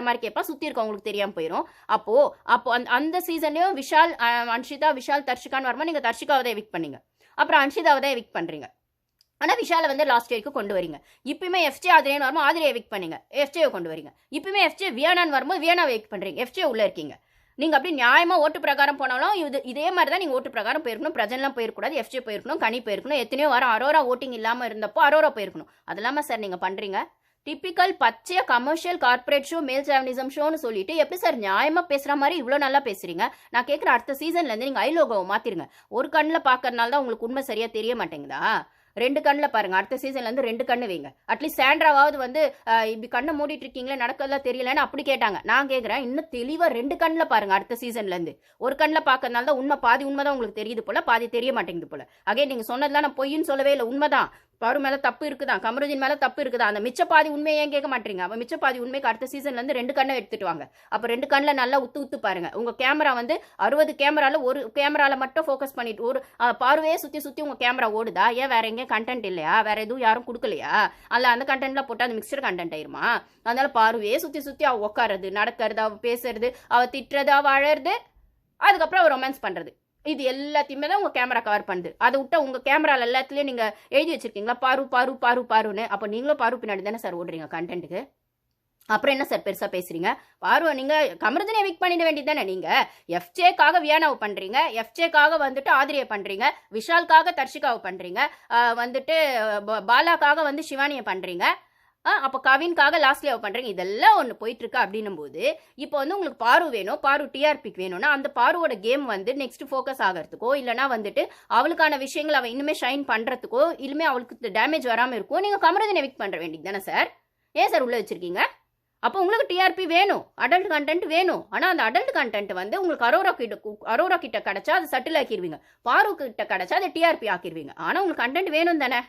மாதிரி கேட்பான், சுற்றி இருக்கவங்களுக்கு தெரியாமல் போயிடும். அப்போ அந்த சீசன்லேயும் விஷால், அன்ஷிதா, விஷால், தர்ஷிகான்னு வரும்போது நீங்கள் தர்ஷிகாவை தான் எவிக்ட் பண்ணீங்க. அப்புறம் அன்ஷிதாவை தான் எவிக்ட் பண்ணுறீங்க. ஆனால் விஷாலை வந்து லாஸ்ட் வரைக்கும் கொண்டு வரீங்க. இப்பயுமே எஃப்ஜே ஆதிரேன்னு வரும்போது ஆதிரியை எவிக்ட் பண்ணீங்க, எஃப்ஜேவை கொண்டு வரீங்க. இப்பயுமே எஃப்ஜே வியானான்னு வரும்போது வியானாவை எவிக்ட் பண்ணுறீங்க, எஃப்ஜே உள்ளே இருக்கீங்க. நீங்கள் அப்படி நியாயமாக ஓட்டு பிரகாரம் போனாலும் இதே மாதிரி தான் நீங்கள் ஓட்டு பிரகாரம் போயிருக்கணும். பிரஜன்லாம் போயிருக்கூடாது, எஃப்ஜே போயிருக்கணும், கனி போயிருக்கணும். எத்தனையோ வாரம் அரோரா ஓட்டிங் இல்லாமல் இருந்தப்போ அரோரா போயிருக்கணும். அது இல்லாமல் சார் நீங்கள் பண்ணுறீங்க டிப்பிக்கல் பச்சைய கமர்ஷியல் கார்பரேட் ஷோ, மேல் சாவனிசம் ஷோன்னு சொல்லிட்டு எப்படி சார் நியாயமாக பேசுகிற மாதிரி இவ்வளோ நல்லா பேசுகிறீங்க? நான் கேட்குற அடுத்த சீசன்லேருந்து நீங்கள் ஐலோகோவை மாற்றிருங்க. ஒரு கண்ணில் பார்க்கறதுனால தான் உங்களுக்கு உண்மை சரியாக தெரிய மாட்டேங்குதா? 2 கண்ணில் பாருங்க. அடுத்த சீசன்லேருந்து 2 கண்ணு வைங்க. அட்லீஸ்ட் சாண்ட்ராவாவது வந்து இப்படி கண்ணை மூடிட்டு இருக்கீங்களே, நடக்கதான் தெரியலன்னு அப்படி கேட்டாங்க. நான் கேட்குறேன், இன்னும் தெளிவாக 2 கண்ணில் பாருங்க. அடுத்த சீசன்லேருந்து ஒரு கண்ணில் பார்க்கறதுனால தான் உண்மை, பாதி உண்மை தான் உங்களுக்கு தெரியுது போல, பாதி தெரிய மாட்டேங்குது போல. அகே நீங்கள் சொன்னதுலாம் நான் பொய்ன்னு சொல்லவே இல்லை, உண்மைதான். பாரு மேலே தப்பு இருக்குதான், கமருதீன் மேலே தப்பு இருக்குதா. அந்த மிச்ச பாதி உண்மையை ஏன் கேட்க மாட்டீங்க? அப்போ மிச்ச பாதி உண்மைக்கு அடுத்த சீசன்லேருந்து 2 கண்ணை எடுத்துட்டு வாங்க. அப்போ 2 கண்ணில் நல்லா உத்து பாருங்க. உங்கள் கேமரா வந்து 60 கேமராவில் ஒரு கேமராவில் மட்டும் ஃபோக்கஸ் பண்ணிட்டு ஒரு பார்வையே சுற்றி உங்கள் கேமரா ஓடுதா? ஏன் வேற எங்கேயும் கண்டென்ட் இல்லையா? வேற எதுவும் யாரும் கொடுக்கலையா? அல்ல அந்த கண்டென்ட்லாம் போட்டால் அந்த மிக்சர் கண்டென்ட் ஆயிருமா? அதனால பார்வையே சுற்றி அவள் உட்காருறது, நடக்கிறது, அவள் பேசுறது, அவள் திட்டுறது, அவள் அழறது, அதுக்கப்புறம் ரொமான்ஸ் பண்ணுறது, இது எல்லாத்தையுமே தான் உங்கள் கேமரா கவர் பண்ணுது. அதை விட்டா உங்கள் கேமராவில் எல்லாத்துலேயும் நீங்கள் எழுதி வச்சிருக்கீங்களா பாருன்னு? அப்போ நீங்களும் பாரு பின்னாடி தானே சார் ஓடுறீங்க கண்டென்ட்டுக்கு. அப்புறம் என்ன சார் பெருசாக பேசுகிறீங்க? பாரு நீங்கள் கமருதீனை எவிக்ட் பண்ணிட வேண்டியது தானே. நீங்கள் எஃப்ஜேக்காக வியானாவை பண்ணுறீங்க, எஃப்ஜேக்காக வந்துட்டு ஆதிரியை பண்ணுறீங்க, விஷாலுக்காக தர்ஷிகாவை பண்ணுறீங்க, வந்துட்டு பாலாக்காக வந்து சிவானியை பண்ணுறீங்க, அப்போ கவின்காக லாஸ்ட்லியாவை பண்ணுறீங்க. இதெல்லாம் ஒன்று போயிட்டுருக்கா அப்படின்னும் போது இப்போ வந்து உங்களுக்கு பாரு வேணும், பாரு டிஆர்பிக்கு வேணும்னா அந்த பாருவோட கேம் வந்து நெக்ஸ்ட் ஃபோக்கஸ் ஆகிறதுக்கோ, இல்லைனா வந்துட்டு அவளுக்கான விஷயங்கள் அவள் இன்னுமே ஷைன் பண்ணுறதுக்கோ, இல்லுமே அவளுக்கு டேமேஜ் வராமல் இருக்கும், நீங்கள் கமருதீனை எவிக்ட் பண்ணுற வேண்டியது தானே சார். ஏன் சார் உள்ளே வச்சுருக்கீங்க? அப்போ உங்களுக்கு டிஆர்பி வேணும், அடல்ட் கண்டென்ட் வேணும். ஆனால் அந்த அடல்ட் கண்டென்ட் வந்து உங்களுக்கு அரோரா கிட்ட கிடச்சா அது சட்டில் ஆக்கிடுவீங்க, பாரு கிட்ட கிடச்சா அதை டிஆர்பி ஆக்கிடுவீங்க. ஆனால் உங்களுக்கு கண்டென்ட் வேணும் தானே.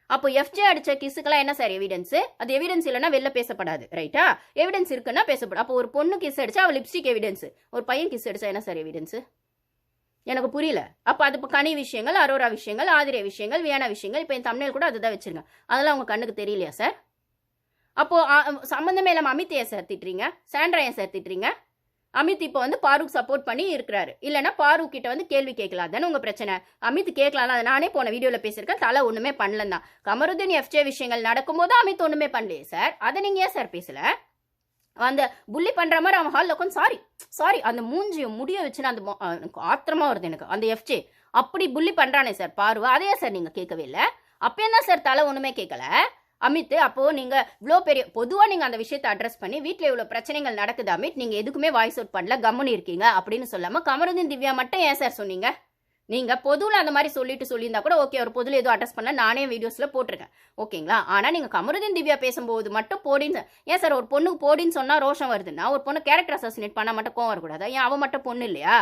அப்போ எஃப்ஜே அடிச்ச கிஸ்ஸுக்கெல்லாம் என்ன சார் எவிடன்ஸ்? அது எவிடன்ஸ் இல்லைன்னா வெளில பேசப்படாது, ரைட்டா? எவிடன்ஸ் இருக்குன்னா பேசப்படும். அப்போ ஒரு பொண்ணு கிஸ் அடிச்சா அவள் லிப்ஸ்டிக் எவிடன்ஸ், ஒரு பையன் கிஸ் அடிச்சா என்ன சார் எவிடன்ஸ்? எனக்கு புரியல. அப்போ அது இப்போ கனி விஷயங்கள், அரோரா விஷயங்கள், ஆதிரிய விஷயங்கள், வியானா விஷயங்கள், இப்போ என் தமிழ் கூட அதுதான் வச்சிருங்க. அதெல்லாம் உங்கள் கண்ணுக்கு தெரியலையா சார்? அப்போ சம்மந்தமே இல்லாமல் அமித் ஏன் சார் திட்டுறீங்க? சாண்ட்ரா ஏன் சார் திட்டுறீங்க? அமித் இப்போ வந்து பாருக்கு சப்போர்ட் பண்ணி இருக்கிறாரு, இல்லைன்னா பாரு கிட்ட வந்து கேள்வி கேட்கலாம் தானே உங்கள் பிரச்சனை. அமித் கேட்கலாம், அதை நானே போன வீடியோவில் பேசியிருக்கேன், தலை ஒன்றுமே பண்ணலன்னு தான். கமருதீன் எஃப்ஜே விஷயங்கள் நடக்கும்போது அமித் ஒன்றுமே பண்ணலையே சார், அதை நீங்கள் ஏன் சார் பேசலை? அந்த புள்ளி பண்ணுற மாதிரி அவன் ஹாலில் உட்காந்து சாரி அந்த மூஞ்சியும் முடிய வச்சுன்னா அந்த ஆத்திரமா வருது எனக்கு. அந்த எஃப்ஜே அப்படி புள்ளி பண்ணுறானே சார் பாருவா, அதையே சார் நீங்கள் கேட்கவே இல்லை. அப்போ என்ன சார் தலை ஒன்றுமே கேட்கல அமித்? அப்போ நீங்க இவ்வளோ பெரிய பொதுவாக நீங்க அந்த விஷயத்தை அட்ரஸ் பண்ணி வீட்டில் இவ்வளோ பிரச்சனைகள் நடக்குது அமித், நீங்க எதுக்குமே வாய்ஸ் அவுட் பண்ணல, கம்முன்னு இருக்கீங்க அப்படின்னு சொல்லாம கமருதீன் திவ்யா மட்டும் ஏன் சார் சொன்னீங்க? நீங்க பொதுவில் அந்த மாதிரி சொல்லியிருந்தா கூட ஓகே, ஒரு பொதுவில் எதுவும் அட்ரஸ் பண்ணல, நானே வீடியோஸ்ல போட்டிருக்கேன், ஓகேங்களா? ஆனா நீங்க கமருதீன் திவ்யா பேசும்போது மட்டும் போடின்னு ஏன் சார்? ஒரு பொண்ணுக்கு போடின்னு சொன்னா ரோஷம் வருதுன்னா ஒரு பொண்ணு கேரக்டர் அசாசினேட் பண்ணா மட்டும் கோவம் வரக்கூடாதா? ஏன் அவ மட்டும் பொண்ணு இல்லையா?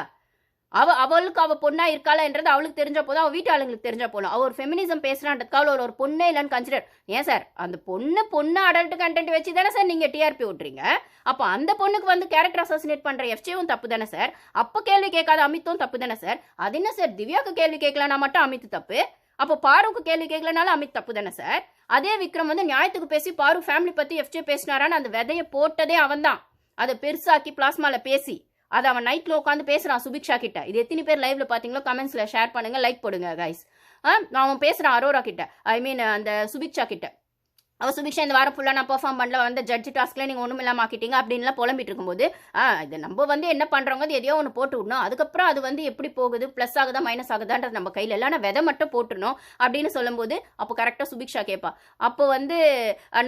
அவளுக்கு அவள் பொண்ணா இருக்காளன்றது அவளுக்கு தெரிஞ்ச போதும், அவள் வீட்டு ஆளுங்களுக்கு தெரிஞ்ச போதும். அவள் ஒரு ஃபெமினிசம் பேசுறான்றதுக்காக ஒரு பொண்ணே இல்லைன்னு கன்சிடர். ஏன் சார் அந்த பொண்ணு அடல்ட் கண்டென்ட் வச்சு தானே சார் நீங்கள் டிஆர்பி ஓட்டுறீங்க? அப்போ அந்த பொண்ணுக்கு வந்து கேரக்டர் அசாசினேட் பண்ணுற எஃப்ஜேவும் தப்பு தானே சார்? அப்போ கேள்வி கேட்காத அமித்தும் தப்பு தானே சார்? அது என்ன சார் திவ்யாவுக்கு கேள்வி கேட்கலனா மட்டும் அமித் தப்பு, அப்போ பாருக்கு கேள்வி கேட்கலனாலும் அமித் தப்பு தானே சார்? அதே விக்ரம் வந்து நியாயத்துக்கு பேசி பாரு ஃபேமிலி பற்றி எஃப்ஜே பேசினாரான்னு அந்த விதையை போட்டதே அவன் தான். அதை பெருசாக்கி பிளாஸ்மால பேசி அது அவன் நைட்ல உட்காந்து பேசுறான் சுபிக்ஷா கிட்ட. இது எத்தனை பேர் லைவ்ல பாத்தீங்களோ கமெண்ட்ஸ்ல ஷேர் பண்ணுங்க, லைக் போடுங்க கைஸ். அவன் பேசுறான் அரோரா கிட்ட, ஐ மீன் அந்த சுபிக்ஷா கிட்ட. அவள் சுபிக்ஷா இந்த வாரம் ஃபுல்லாக நான் பெர்ஃபார்ம் பண்ணல, வந்து ஜட்ஜ் டாஸ்க்ல நீங்கள் ஒன்றும் இல்லாமல் ஆக்கிட்டீங்க அப்படின்லாம் புலம்பிட்டு இருக்கும்போது இது நம்ம வந்து என்ன பண்ணுறவங்க அது எதையோ ஒன்று போட்டு விடணும், அதுக்கப்புறம் அது வந்து எப்படி போகுது, ப்ளஸ் ஆகுதா மைனஸ் ஆகுதான்றது நம்ம கையில் இல்லைனா விதை மட்டும் போட்டுடணும் அப்படின்னு சொல்லும்போது அப்போ கரெக்டாக சுபிக்ஷா கேட்பா. அப்போ வந்து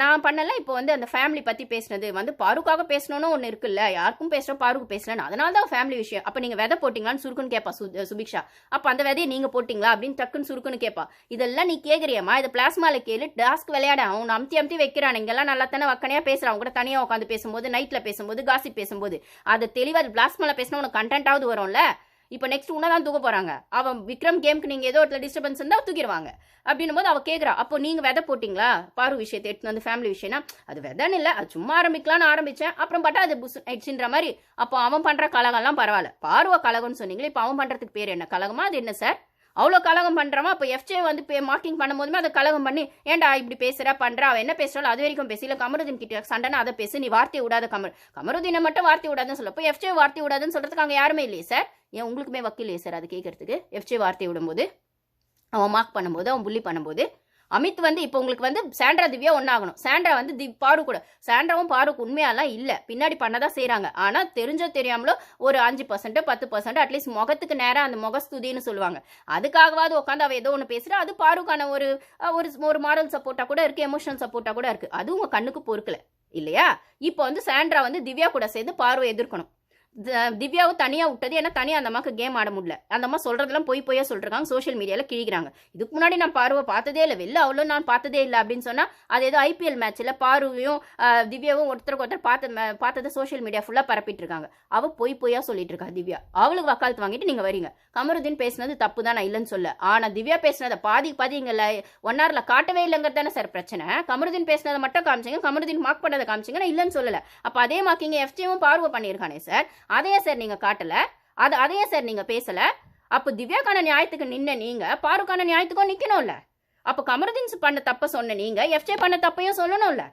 நான் பண்ணலை, இப்போ வந்து அந்த ஃபேமிலி பற்றி பேசினது வந்து பாருக்காக பேசணும்னு ஒன்று இருக்குல்ல, யாருக்கும் பேசுகிறோம் பாருக்கு பேசலன்னு, அதனால தான் ஃபேமிலி விஷயம். அப்போ நீங்கள் விதை போட்டிங்களான்னு சுருக்குன்னு கேட்பா சுபிக்ஷா. அப்போ அந்த விதையை நீங்கள் போட்டிங்களா அப்படின்னு டக்குன்னு சுருக்குன்னு கேட்பா. இதெல்லாம் நீ கேட்குறியம்மா, இது பிளாஸ்மால கேளு, டாஸ்க் விளையாட அவன் அமுத்தி வைக்கிறான். இங்கெல்லாம் நல்லா தானே வக்கனையா பேசுறான், கூட தனியா உட்காந்து பேசும்போது, நைட்ல பேசும்போது, காசிப் பேசும்போது அது தெளிவா பிளாஸ்மால பேசினா உனக்கு கண்டென்ட்டாவது வரும்ல. இப்போ நெக்ஸ்ட் உன்னதான் தூக்க போறாங்க. அவன் விக்ரம் கேமுக்கு நீங்க ஏதோ ஒரு டிஸ்டர்பன்ஸ் இருந்தா தூக்கிடுவாங்க அப்படின்னும் போது அவ கேட்குறா, அப்போ நீங்க விதை போட்டிங்களா பாரு விஷயத்தை எடுத்து வந்து ஃபேமிலி விஷயம்னா? அது விதைன்னு இல்லை, அது சும்மா ஆரம்பிக்கலான்னு ஆரம்பிச்சேன், அப்புறம் பட்டா அது புஷ் ஆயிடுச்சுன்ற மாதிரி. அப்போ அவன் பண்ற கலகம்லாம் பரவாயில்ல, பாருவா கலகம்னு சொன்னீங்களே, இப்போ அவன் பண்றதுக்கு பேர் என்ன கலகமா? அது என்ன சார்? அவ்வளோ கலகம் பண்ணுறவன் அப்போ எஃப்ஜே வந்து மார்க்கிங் பண்ணும்போதுமே அதை கலகம் பண்ணி ஏன்டா இப்படி பேசுகிற பண்ணுறா அவன் என்ன பேசுறாலும் அது வரைக்கும் பேசி இல்லை கமருதீன் கிட்ட சண்டைனா அதை பேசு நீ வார்த்தை விடாத கமருதீனை மட்டும் வார்த்தை விடாதுன்னு சொல்ல இப்போ எஃப்ஜே வார்த்தை விடாதுன்னு சொல்கிறதுக்கு அங்கே யாருமே இல்லையே சார். ஏன் உங்களுக்குமே வக்கீல் இல்லையே சார் அது கேட்கறதுக்கு? எஃப்ஜே வார்த்தை விடும்போது அவன் மார்க் பண்ணும்போது அவன் புள்ளி பண்ணும்போது அமித் வந்து இப்போ உங்களுக்கு வந்து சாண்ட்ரா திவ்யா ஒன்றாகணும். சாண்ட்ரா வந்து பாரு கூட சாண்ட்ராவும் பாருக்கு உண்மையாலாம் இல்லை, பின்னாடி பண்ணதான் செய்கிறாங்க. ஆனால் தெரிஞ்சோ தெரியாமலோ ஒரு 5% 10% அட்லீஸ்ட் முகத்துக்கு நேரம் அந்த முகஸ்துதின்னு சொல்லுவாங்க, அதுக்காகவாது உட்காந்து அவள் ஏதோ ஒன்று பேசுகிறா. அது பாருக்கான ஒரு ஒரு மாரல் சப்போர்ட்டாக கூட இருக்குது, எமோஷனல் சப்போர்ட்டாக கூட இருக்குது. அது உங்கள் கண்ணுக்கு பொறுக்கல இல்லையா? இப்போ வந்து சாண்ட்ரா வந்து திவ்யா கூட சேர்ந்து பார்வை எதிர்க்கணும். திவ்யாவும் தனியாக விட்டது ஏன்னா தனியாக அந்த அம்மாவுக்கு கேம் ஆட முடியல. அந்த அம்மா சொல்கிறதெல்லாம் பொய்யா சொல்லிருக்காங்க, சோஷியல் மீடியாவில் கிழிக்கிறாங்க. இதுக்கு முன்னாடி நான் பார்வை பார்த்ததே இல்லை, வெளில அவ்வளோ நான் பார்த்ததே இல்லை அப்படின்னு சொன்னால் அது ஏதோ ஐபிஎல் மேட்ச்சில் பார்வையும் திவ்யாவும் ஒருத்தருக்கு ஒருத்தர் பார்த்ததை சோஷியல் மீடியா ஃபுல்லாக பரப்பிட்டு இருக்காங்க. அவள் பொய்யா சொல்லிட்டு இருக்கா திவ்யா. அவளுக்கு வக்காலத்து வாங்கிட்டு நீங்கள் வரீங்க. கமருதீன் பேசினது தப்பு தான், நான் இல்லைன்னு சொல்ல. ஆனால் திவ்யா பேசினதை பாதி இங்கே 1 hourல காட்டவே இல்லைங்கிறது தானே சார் பிரச்சனை. கமருதீன் பேசினதை மட்டும் காமிச்சிங்க, கமருதீன் மார்க் பண்ணதை காமிச்சிங்க, நான் இல்லைன்னு சொல்லலை. அப்போ அதே மார்க்கிங்க எஃப்ஜேவும் பார்வை பண்ணியிருக்கானே சார், அதையே சார் நீங்க காட்டல, அதையே சார் நீங்க பேசல. அப்ப திவ்யாக்கான நியாயத்துக்கு நின்ன நீங்க பாருக்கான நியாயத்துக்கும் நிக்கணும்ல. அப்ப கமருதீன் பண்ண தப்ப சொன்ன நீங்க எஃப்ஜே பண்ண தப்பையும் சொல்லணும்ல.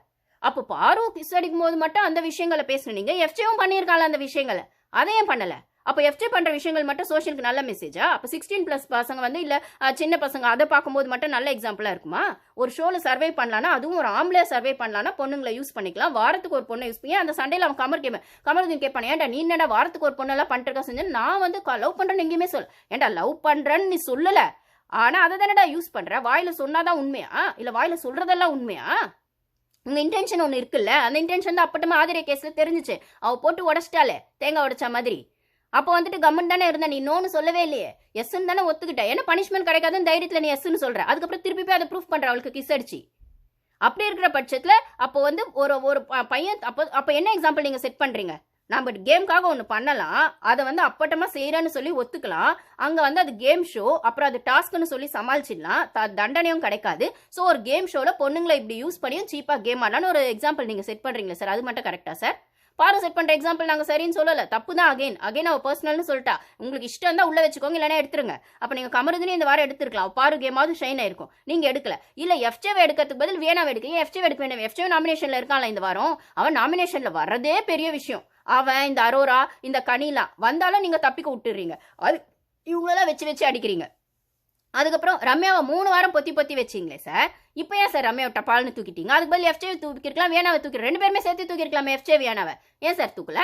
அப்ப பாரு கிஸ் அடிக்கும் போது மட்டும் அந்த விஷயங்களை பேசுனீங்க, எஃப்ஜேவும் பண்ணியிருக்காங்க அந்த விஷயங்களை, அதையும் பண்ணல. அப்போ எஃப்ஜே பண்ணுற விஷயங்கள் மட்டும் சோஷியலுக்கு நல்ல மெசேஜா? அப்போ 16+ பசங்க வந்து இல்லை சின்ன பசங்க அதை பார்க்கும்போது மட்டும் நல்ல எக்ஸாம்பிளாக இருக்குமா? ஒரு ஷோவில் சர்வே பண்ணலான்னா, அதுவும் ஒரு ஆம்பளை சர்வே பண்ணலான்னா பொண்ணுங்களை யூஸ் பண்ணிக்கலாம். வாரத்துக்கு ஒரு பொண்ணை யூஸ் பண்ணி அந்த சண்டையில் அவன் கமருதீன் கேட்பான், ஏன்டா நீ என்னடா வாரத்துக்கு ஒரு பொண்ணெல்லாம் பண்ணிருக்கா செஞ்சு, நான் வந்து லவ் பண்ணுறேன்னு எங்கேயுமே ஏன்டா லவ் பண்ணுறேன்னு நீ சொல்லலை, ஆனால் அதை தானடா யூஸ் பண்ணுற. வாயில் சொன்னாதான் உண்மையா இல்லை வாயில் சொல்கிறதெல்லாம் உண்மையா? உங்க இன்டென்ஷன் ஒன்று இருக்குல்ல, அந்த இன்டென்ஷன் தான் அப்பட்டமா ஆதிரிய கேஸில் தெரிஞ்சிச்சு. அவள் போட்டு உடச்சிட்டாலே தேங்காய் உடைச்சா மாதிரி. அப்போ வந்துட்டு கம்மன் தானே இருந்த, நீ நோன்னு சொல்லவே இல்லையே, எஸ்ன்னு தானே ஒத்துக்கிட்ட. ஏன்னா பனிஷ்மெண்ட் கிடைக்காதுன்னு தைரியத்தில் நீ எஸ்ன்னு சொல்ற. அதுக்கப்புறம் திருப்பி போய் அதை ப்ரூஃப் பண்ற அவளுக்கு கிஸ் அடிச்சு. அப்படி இருக்கிற பட்சத்தில் அப்போ வந்து ஒரு பையன் அப்போ என்ன எக்ஸாம்பிள் நீங்க செட் பண்றீங்க? நம்ம கேம்காக ஒன்று பண்ணலாம், அதை வந்து அப்பட்டமா செய்யறேன்னு சொல்லி ஒத்துக்கலாம். அங்க வந்து அது கேம் ஷோ, அப்புறம் அது டாஸ்க்னு சொல்லி சமாளிச்சிடலாம், தண்டனையும் கிடைக்காது. ஸோ ஒரு கேம் ஷோல பொண்ணுங்களை இப்படி யூஸ் பண்ணியும் சீப்பா கேம் ஆடலான்னு ஒரு எக்ஸாம்பிள் நீங்க செட் பண்றீங்களா சார்? அது மட்டும் கரெக்டா சார்? பாரு செட் பண்ற எக்ஸாம்பிள் நாங்க சரின்னு சொல்லல, தப்பு தான். அகைன் அவ பர்சனல்னு சொல்லிட்டா. உங்களுக்கு இஷ்டம் இருந்தா உள்ள வச்சுக்கோங்க, இல்லைன்னா எடுத்துருங்க. அப்ப நீங்க கமருதினி இந்த வாரம் எடுத்துருக்கலாம், பாரு கேமாவது ஷைன் ஆயிருக்கும். நீங்க எடுக்கல, இல்ல எஃப்ஜேவை எடுக்கிறதுக்கு பதில் வியனாவை எடுக்க. எஃப்ஜே எடுக்க வேண்டாம், எஃப்ஜே நாமினேஷன்ல இருக்கான்ல இந்த வாரம், அவன் நாமினேஷன்ல வர்றதே பெரிய விஷயம். அவன் இந்த அரோரா இந்த கனிலாம் வந்தாலும் நீங்க தப்பிக்க விட்டுறீங்க, அது இவங்களெல்லாம் வச்சு அடிக்கிறீங்க. அதுக்கப்புறம் ரம்யாவை 3 வாரம் பொத்தி வச்சிங்களே சார், இப்போ ஏன் சார் ரம்யாவை டப்பால்னு தூக்கிட்டீங்க? அதுக்கு பதில் எஃப்ஜே தூக்கிருக்கலாம், வியனாவை தூக்கி 2 பேருமே சேர்த்து தூக்கிருக்கலாமே எஃப்ஜே வியனாவை. ஏன் சார் தூக்கல?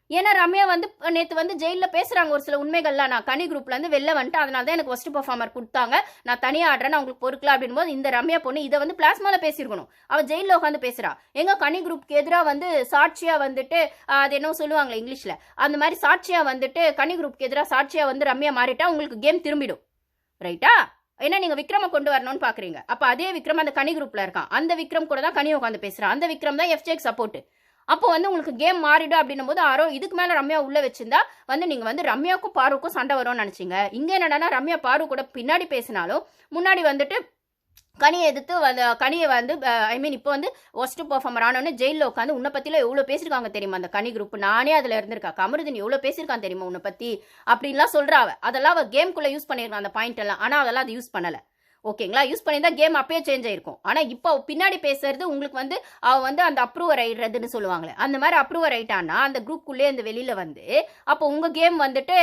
ஏன்னா ரம்யா வந்து நேற்று வந்து ஜெயிலில் பேசுகிறாங்க ஒரு சில உண்மைகள்லாம், நான் கனி குரூப்லேருந்து வெளில வந்துட்டு அதனால தான் எனக்கு ஃபர்ஸ்ட் பர்ஃபார்மர் கொடுத்தாங்க, நான் தனியாக ஆடுறேன்னு அவங்களுக்கு பொறுக்கல அப்படின் போது இந்த ரம்யா பொண்ணு இதை வந்து பிளாஸ்மாவில் பேசியிருக்கணும். அவள் ஜெயிலில் உட்காந்து பேசுகிறா. எங்கள் கனி குரூப்புக்கு எதிராக வந்து சாட்சியாக வந்துட்டு அது என்ன சொல்லுவாங்களே இங்கிலீஷில், அந்த மாதிரி சாட்சியாக வந்துட்டு கனி குரூப்புக்கு எதிராக சாட்சியாக வந்து ரம்யா மாறிட்டா உங்களுக்கு கேம் திரும்பிடும், ரைட்டா? ஏன்னா நீங்க விக்ரம கொண்டு வரணும்னு பாக்குறீங்க. அப்ப அதே விக்ரம் அந்த கனி குரூப்ல இருக்கான், அந்த விக்ரம் கூட தான் கனி உட்காந்து பேசுறான், அந்த விக்ரம் தான் எஃப்ஜேக்கு சப்போர்ட். அப்போ வந்து உங்களுக்கு கேம் மாறிடும் அப்படின்னும் போது ஆரோ இதுக்கு மேல ரம்யா உள்ள வச்சிருந்தா வந்து நீங்க வந்து ரம்யாவுக்கும் பாருக்கும் சண்டை வரும்னு நினைச்சீங்க. இங்க என்னன்னா ரம்யா பாரு கூட பின்னாடி பேசினாலும் முன்னாடி வந்துட்டு கனியை எதிர்த்து கனியை வந்து இப்போ வந்து ஒஸ்ட் பர்ஃபார்மர் ஆனோன்னு ஜெயிலில் உட்காந்து உன்னை பற்றிலாம் எவ்வளோ பேசியிருக்காங்க தெரியுமா அந்த கனி குரூப், நானே அதில் இருந்திருக்கா, கமருதீன் எவ்வளோ பேசியிருக்கான் தெரியுமா உன்னை பற்றி அப்படின்லாம் சொல்கிறா. அதெல்லாம் அவள் கேம்குள்ளே யூஸ் பண்ணியிருக்கான் அந்த பாயிண்ட் எல்லாம், ஆனால் அதெல்லாம் அது யூஸ் பண்ணலை. ஓகேங்களா? யூஸ் பண்ணியிருந்தா கேம் அப்பயே சேஞ்ச் ஆயிருக்கும். ஆனால் இப்போ பின்னாடி பேசுறது உங்களுக்கு வந்து அவள் வந்து அந்த அப்ரூவர் ஆயிடுறதுன்னு சொல்லுவாங்களே, அந்த மாதிரி அப்ரூவர் ஆயிட்டான்னா அந்த குரூப்புக்குள்ளே அந்த வெளியில் வந்து அப்போ உங்கள் கேம் வந்துட்டு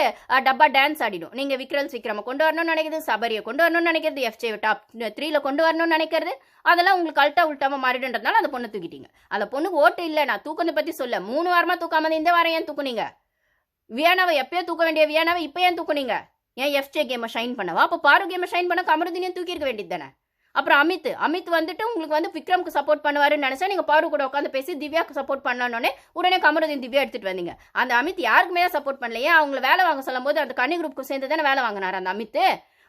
டப்பா டான்ஸ் ஆடிடும். நீங்கள் விக்ரம கொண்டு வரணும்னு நினைக்கிறது, சபரியை கொண்டு வரணும்னு நினைக்கிறது, எஃப்ஜே டாப் 3ல கொண்டு வரணும்னு நினைக்கிறது, அதெல்லாம் உங்களுக்கு அல்ட்டா உல்ட்டாம மாறிடுன்றதுனால அந்த பொண்ணை தூக்கிட்டீங்க. அந்த பொண்ணுக்கு ஓட்டு இல்லை, நான் தூக்கத்தை பற்றி சொல்ல. 3 வாரமாக தூக்காம இந்த வாரம் ஏன் தூக்குனீங்க? வியானாவை எப்பயோ தூக்க வேண்டிய வியானாவை இப்போ ஏன் தூக்குனீங்க? ஏன் எஃப்ஜே கேமை ஷைன் பண்ணவா? அப்போ பாரு கேமை ஷைன் பண்ண கமருதீனையும் தூக்கியிருக்க வேண்டியது தானே. அப்புறம் அமித் வந்துட்டு உங்களுக்கு வந்து விக்ரம்க்கு சப்போர்ட் பண்ணுவாருன்னு நினைச்சா நீங்க பாரு கூட உட்காந்து பேசி திவ்யாவுக்கு சப்போர்ட் பண்ணனோடனே உடனே கமருதீன் திவ்யா எடுத்துட்டு வந்தீங்க. அந்த அமித் யாருக்குமே சப்போர்ட் பண்ணலையே, அவங்களை வேலை வாங்க சொல்லும் போது அந்த கனி குரூப்புக்கு சேர்ந்து தானே வேலை வாங்கினார் அந்த அமித்.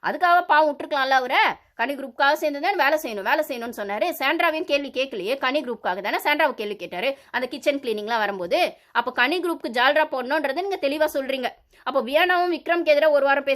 அதுக்காக பாவம் விட்டுருக்கலாம்ல, அவரை கனி குரூப்புக்காக சேர்ந்து தானே வேலை செய்யணும்னு சொன்னாரு. சாண்ட்ராவையும் கேள்வி கேட்கலையே, கனி குரூப்புக்காக தானே சாண்ட்ராவை கேள்வி கேட்டாரு அந்த கிச்சன் கிளீனிங்லாம் வரும்போது. அப்போ கனி குரூப்புக்கு ஜால்ரா போடணுன்றது நீங்க தெளிவா சொல்றீங்க. அப்போ வியானாவும் விக்ரம்க்கு எதிராக ஒரு வாரம் பேச